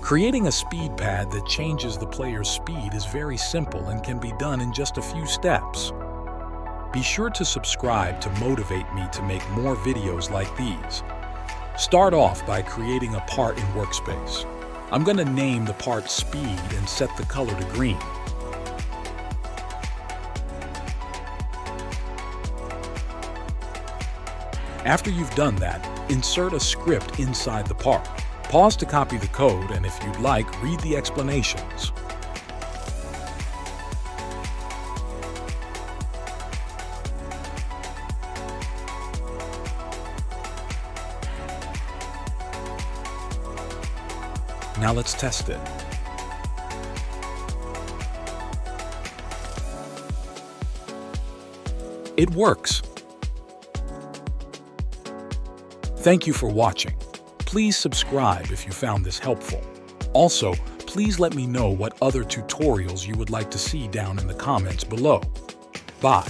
Creating a speed pad that changes the player's speed is very simple and can be done in just a few steps. Be sure to subscribe to motivate me to make more videos like these. Start off by creating a part in Workspace. I'm going to name the part Speed and set the color to green. After you've done that, insert a script inside the part. Pause to copy the code, and if you'd like, read the explanations. Now let's test it. It works. Thank you for watching. Please subscribe if you found this helpful. Also, please let me know what other tutorials you would like to see down in the comments below. Bye.